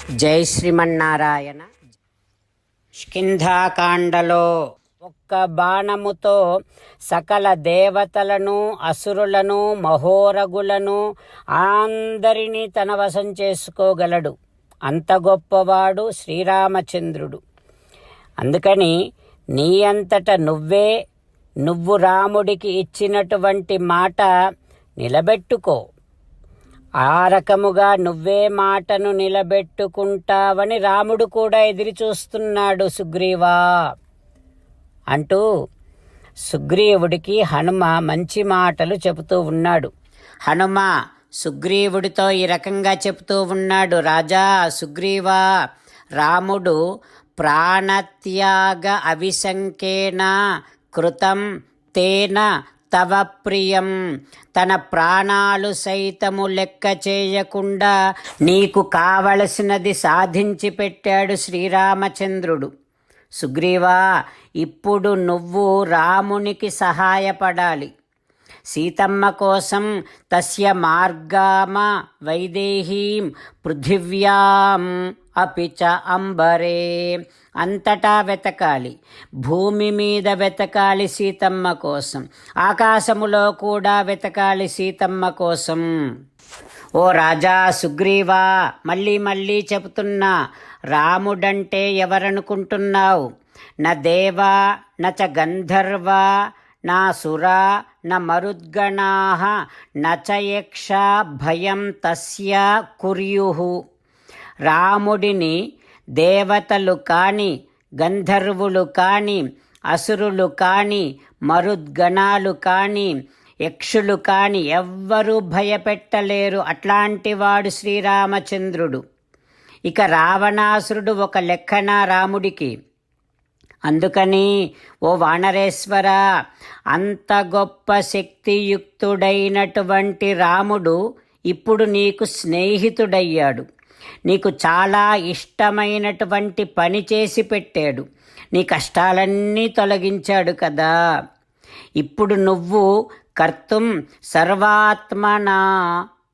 జై శ్రీమన్నారాయణ. స్కింధాకాండలో ఒక్క బాణముతో సకల దేవతలను, అసురులను, మహోరగులను అందరినీ తన వశం చేసుకోగలడు. అంత గొప్పవాడు శ్రీరామచంద్రుడు. అందుకని నీ అంతట నువ్వు రాముడికి ఇచ్చినటువంటి మాట నిలబెట్టుకో. ఆ రకముగా నువ్వే మాటను నిలబెట్టుకుంటావని రాముడు కూడా ఎదురు చూస్తున్నాడు సుగ్రీవా అంటూ సుగ్రీవుడికి హనుమ మంచి మాటలు చెబుతూ ఉన్నాడు. హనుమ సుగ్రీవుడితో ఈ రకంగా చెబుతూ ఉన్నాడు. రాజా సుగ్రీవా, రాముడు ప్రాణత్యాగ అవిశంకేన కృతం తేన తవ ప్రియం, తన ప్రాణాలు సైతము లెక్క చేయకుండా నీకు కావలసినది సాధించి పెట్టాడు శ్రీరామచంద్రుడు. సుగ్రీవా, ఇప్పుడు నువ్వు రామునికి సహాయపడాలి. సీతమ్మ కోసం తస్య మార్గామ వైదేహీం పృథివ్యాం అపి చ అంబరే, అంతటా వెతకాలి. భూమి మీద వెతకాలి సీతమ్మ కోసం, ఆకాశములో కూడా వెతకాలి సీతమ్మ కోసం. ఓ రాజా సుగ్రీవా, మళ్ళీ చెబుతున్నా, రాముడంటే ఎవరనుకుంటున్నావు? న దేవా నచ గంధర్వా నా సురా న మరుద్గణాః నచ యక్షా భయం తస్య కుర్యుః. రాముడిని దేవతలు కాని, గంధర్వులు కాని, అసురులు కాని, మరుద్గణాలు కాని, యక్షులు కాని ఎవ్వరూ భయపెట్టలేరు. అట్లాంటి వాడు శ్రీరామచంద్రుడు. ఇక రావణాసురుడు ఒక లెక్కన రాముడికి. అందుకని ఓ వానరేశ్వర, అంత గొప్ప శక్తియుక్తుడైనటువంటి రాముడు ఇప్పుడు నీకు స్నేహితుడయ్యాడు. నీకు చాలా ఇష్టమైనటువంటి పని చేసి పెట్టాడు. నీ కష్టాలన్నీ తొలగించాడు కదా. ఇప్పుడు నువ్వు కర్తుం సర్వాత్మనా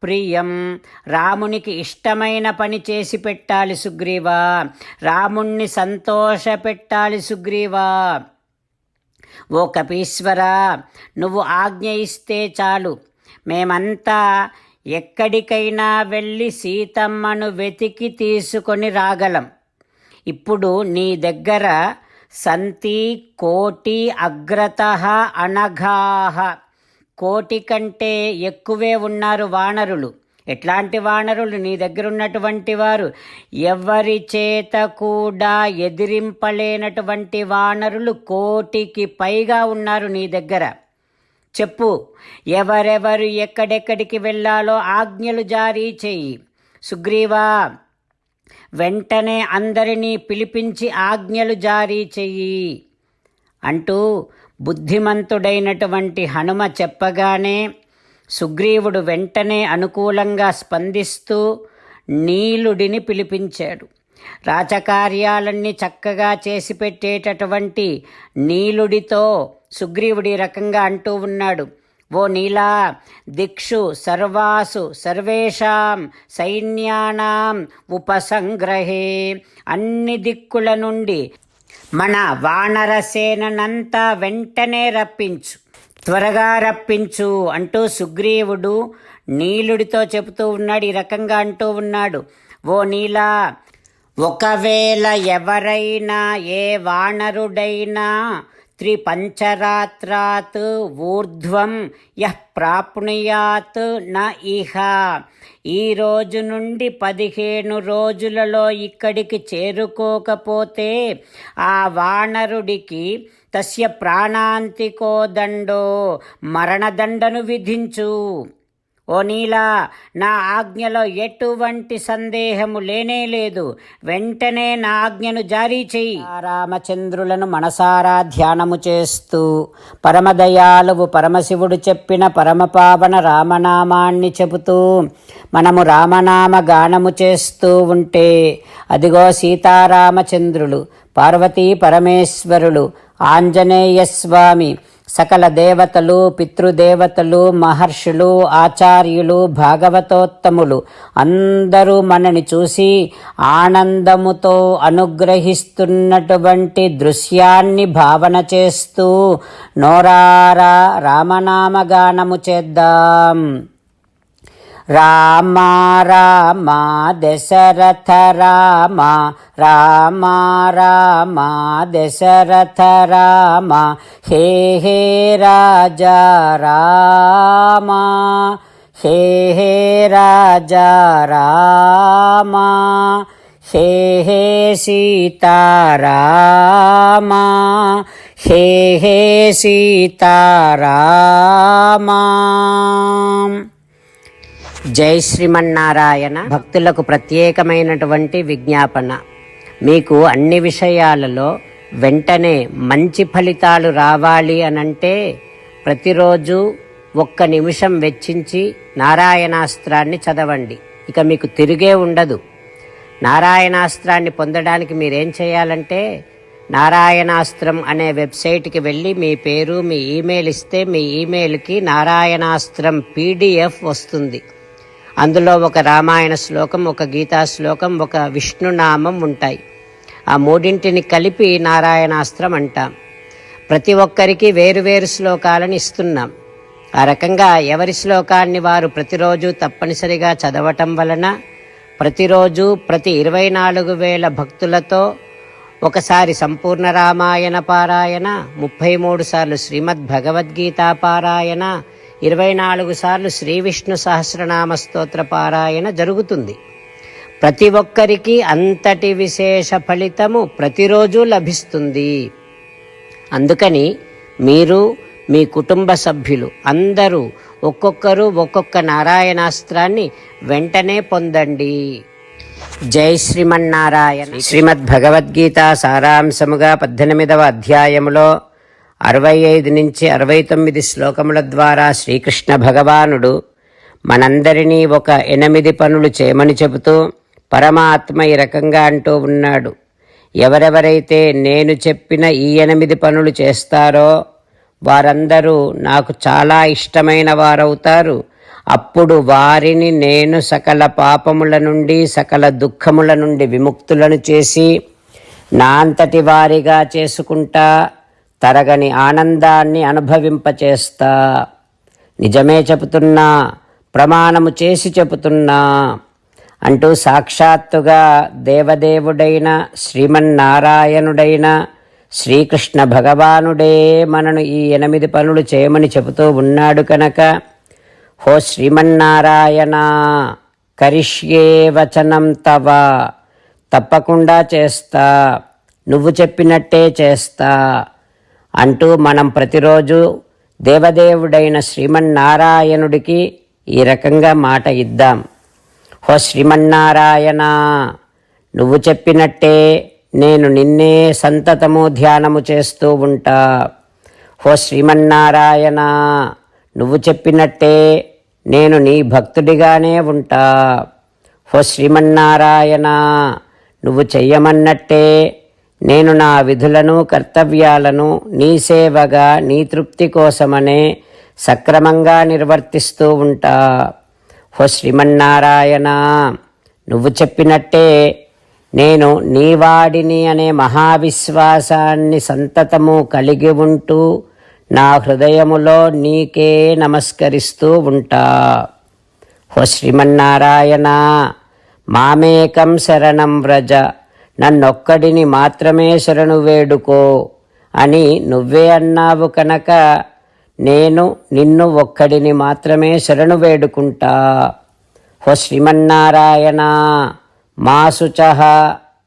ప్రియం, రామునికి ఇష్టమైన పని చేసి పెట్టాలి సుగ్రీవా. రాముణ్ణి సంతోష పెట్టాలి సుగ్రీవా. ఓ కపీశ్వరా, నువ్వు ఆజ్ఞ ఇస్తే చాలు, మేమంతా ఎక్కడికైనా వెళ్ళి సీతమ్మను వెతికి తీసుకొని రాగలం. ఇప్పుడు నీ దగ్గర సంతి కోటి అగ్రతః అనఘాః, కోటి కంటే ఎక్కువే ఉన్నారు వానరులు. ఎట్లాంటి వానరులు? నీ దగ్గర ఉన్నటువంటి వారు ఎవరి చేత కూడా ఎదిరింపలేనటువంటి వానరులు కోటికి పైగా ఉన్నారు నీ దగ్గర. చెప్పు, ఎవరెవరు ఎక్కడెక్కడికి వెళ్ళాలో ఆజ్ఞలు జారీ చెయ్యి. సుగ్రీవా, వెంటనే అందరినీ పిలిపించి ఆజ్ఞలు జారీ చెయ్యి అంటూ బుద్ధిమంతుడైనటువంటి హనుమ చెప్పగానే సుగ్రీవుడు వెంటనే అనుకూలంగా స్పందిస్తూ నీలుడిని పిలిపించాడు. రాజకార్యాలన్నీ చక్కగా చేసి పెట్టేటటువంటి నీలుడితో సుగ్రీవుడి రకంగా అంటూ ఉన్నాడు. ఓ నీలా, దిక్షు సర్వాసు సర్వేషాం సైన్యానాం ఉపసంగ్రహే, అన్ని దిక్కుల నుండి మన వానరసేనంతా వెంటనే రప్పించు, త్వరగా రప్పించు అంటూ సుగ్రీవుడు నీలుడితో చెబుతూ ఉన్నాడు. ఈ రకంగా అంటూ ఉన్నాడు. ఓ నీలా, ఒకవేళ ఎవరైనా ఏ వానరుడైనా త్రిపంచరాత్రాత్ ఊర్ధ్వం యః ప్రాప్నుయాత్ న ఇహ, ఈ రోజు నుండి 15 రోజులలో ఇక్కడికి చేరుకోకపోతే ఆ వానరుడికి తస్య ప్రాణాంతికో దండో, మరణదండను విధించు. ఓ నీలా, నా ఆజ్ఞలో ఎటువంటి సందేహము లేనే లేదు. వెంటనే నా ఆజ్ఞను జారీ చెయ్యి. రామచంద్రులను మనసారా ధ్యానము చేస్తూ పరమదయాలువు పరమశివుడు చెప్పిన పరమపావన రామనామాన్ని చెబుతూ మనము రామనామ గానము చేస్తూ ఉంటే అదిగో సీతారామచంద్రులు, పార్వతీ పరమేశ్వరులు, ఆంజనేయస్వామి, సకల దేవతలు, పితృదేవతలు, మహర్షులు, ఆచార్యులు, భాగవతోత్తములు అందరూ మనని చూసి ఆనందముతో అనుగ్రహిస్తున్నటువంటి దృశ్యాన్ని భావన చేస్తూ నోరారా రామనామగానము చేద్దాం. రామ రామ దశరథ రామ, రామ రామ దశరథ రామ, హే హే రాజా రామ, హే హే రాజా రామ, హే హే సీతారామ, హే హే సీతారామ. జై శ్రీమన్నారాయణ. భక్తులకు ప్రత్యేకమైనటువంటి విజ్ఞాపన. మీకు అన్ని విషయాలలో వెంటనే మంచి ఫలితాలు రావాలి అనంటే ప్రతిరోజు 1 నిమిషం వెచ్చించి నారాయణాస్త్రాన్ని చదవండి. ఇక మీకు తిరిగే ఉండదు. నారాయణాస్త్రాన్ని పొందడానికి మీరేం చేయాలంటే నారాయణాస్త్రం అనే వెబ్సైట్కి వెళ్ళి మీ పేరు, మీ ఈమెయిల్ ఇస్తే మీ ఈమెయిల్కి నారాయణాస్త్రం PDF వస్తుంది. అందులో ఒక రామాయణ శ్లోకం, ఒక గీతా శ్లోకం, ఒక విష్ణునామం ఉంటాయి. ఆ 3 కలిపి నారాయణాస్త్రం అంటాం. ప్రతి ఒక్కరికి వేరువేరు శ్లోకాలను ఇస్తున్నాం. ఆ రకంగా ఎవరి శ్లోకాన్ని వారు ప్రతిరోజు తప్పనిసరిగా చదవటం వలన ప్రతిరోజు ప్రతి 24,000 భక్తులతో ఒకసారి సంపూర్ణ రామాయణ పారాయణ, 33 సార్లు శ్రీమద్ భగవద్గీత పారాయణ, 24 సార్లు శ్రీ విష్ణు సహస్రనామ స్తోత్ర పారాయణ జరుగుతుంది. ప్రతి ఒక్కరికి అంతటి విశేష ఫలితము ప్రతిరోజు లభిస్తుంది. అందుకని మీరు, మీ కుటుంబ సభ్యులు అందరూ ఒక్కొక్కరు ఒక్కొక్క నారాయణాస్త్రాన్ని వెంటనే పొందండి. జై శ్రీమన్నారాయణ. శ్రీమద్ భగవద్గీత సారాంశముగా 18వ అధ్యాయములో 65 నుంచి 69 శ్లోకముల ద్వారా శ్రీకృష్ణ భగవానుడు మనందరినీ ఒక 8 పనులు చేయమని చెబుతూ పరమాత్మ ఈ రకంగా అంటూ ఉన్నాడు. ఎవరెవరైతే నేను చెప్పిన ఈ 8 పనులు చేస్తారో వారందరూ నాకు చాలా ఇష్టమైన వారవుతారు. అప్పుడు వారిని నేను సకల పాపముల నుండి, సకల దుఃఖముల నుండి విముక్తులను చేసి నా అంతటి వారిగా చేసుకుంటా, తరగని ఆనందాన్ని అనుభవింపచేస్తా. నిజమే చెబుతున్నా, ప్రమాణము చేసి చెబుతున్నా అంటూ సాక్షాత్తుగా దేవదేవుడైన శ్రీమన్నారాయణుడైన శ్రీకృష్ణ భగవానుడే మనను ఈ 8 పనులు చేయమని చెబుతూ ఉన్నాడు కనుక, హో శ్రీమన్నారాయణ, కరిష్యే వచనం తవ, తప్పకుండా చేస్తా, నువ్వు చెప్పినట్టే చేస్తా అంటూ మనం ప్రతిరోజు దేవదేవుడైన శ్రీమన్నారాయణుడికి ఈ రకంగా మాట ఇద్దాం. హో శ్రీమన్నారాయణ, నువ్వు చెప్పినట్టే నేను నిన్నే సంతతము ధ్యానము చేస్తూ ఉంటా. హో శ్రీమన్నారాయణ, నువ్వు చెప్పినట్టే నేను నీ భక్తుడిగానే ఉంటా. హో శ్రీమన్నారాయణ, నువ్వు చెయ్యమన్నట్టే నేను నా విధులను, కర్తవ్యాలను నీ సేవగా, నీ తృప్తి కోసమనే సక్రమంగా నిర్వర్తిస్తూ ఉంటా. హో శ్రీమన్నారాయణ, నువ్వు చెప్పినట్టే నేను నీవాడిని అనే మహావిశ్వాసాన్ని సంతతము కలిగి ఉంటూ నా హృదయములో నీకే నమస్కరిస్తూ ఉంటా. హో శ్రీమన్నారాయణ, మామేకం శరణం వ్రజ, నన్నొక్కడిని మాత్రమే శరణు వేడుకో అని నువ్వే అన్నావు కనుక నేను నిన్ను ఒక్కడిని మాత్రమే శరణు వేడుకుంటా. హో శ్రీమన్నారాయణ, మా శుచః,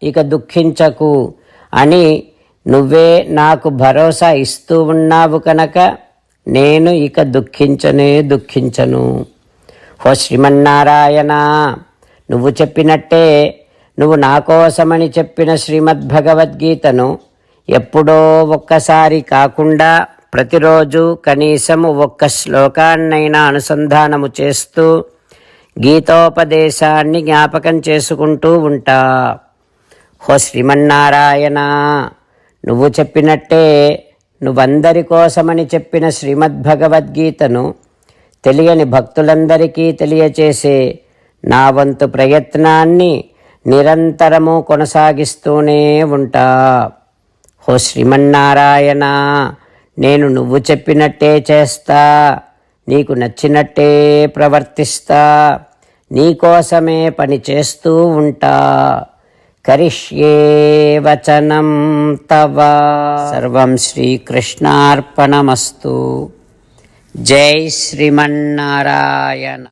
ఇక దుఃఖించకు అని నువ్వే నాకు భరోసా ఇస్తూ ఉన్నావు కనుక నేను ఇక దుఃఖించను. హో శ్రీమన్నారాయణ, నువ్వు చెప్పినట్టే నువ్వు నా కోసమని చెప్పిన శ్రీమద్భగవద్గీతను ఎప్పుడో ఒక్కసారి కాకుండా ప్రతిరోజు కనీసము 1 శ్లోకాన్నైనా అనుసంధానము చేస్తూ గీతోపదేశాన్ని జ్ఞాపకం చేసుకుంటూ ఉంటా. హో శ్రీమన్నారాయణ, నువ్వు చెప్పినట్టే నువ్వందరి కోసమని చెప్పిన శ్రీమద్భగవద్గీతను తెలియని భక్తులందరికీ తెలియచేసే నా వంతు ప్రయత్నాన్ని నిరంతరము కొనసాగిస్తూనే ఉంటా. ఓ శ్రీమన్నారాయణ, నేను నువ్వు చెప్పినట్టే చేస్తా, నీకు నచ్చినట్టే ప్రవర్తిస్తా, నీకోసమే పని చేస్తూ ఉంటా. కరిష్యే వచనం తవ. సర్వం శ్రీకృష్ణార్పణమస్తు. జై శ్రీమన్నారాయణ.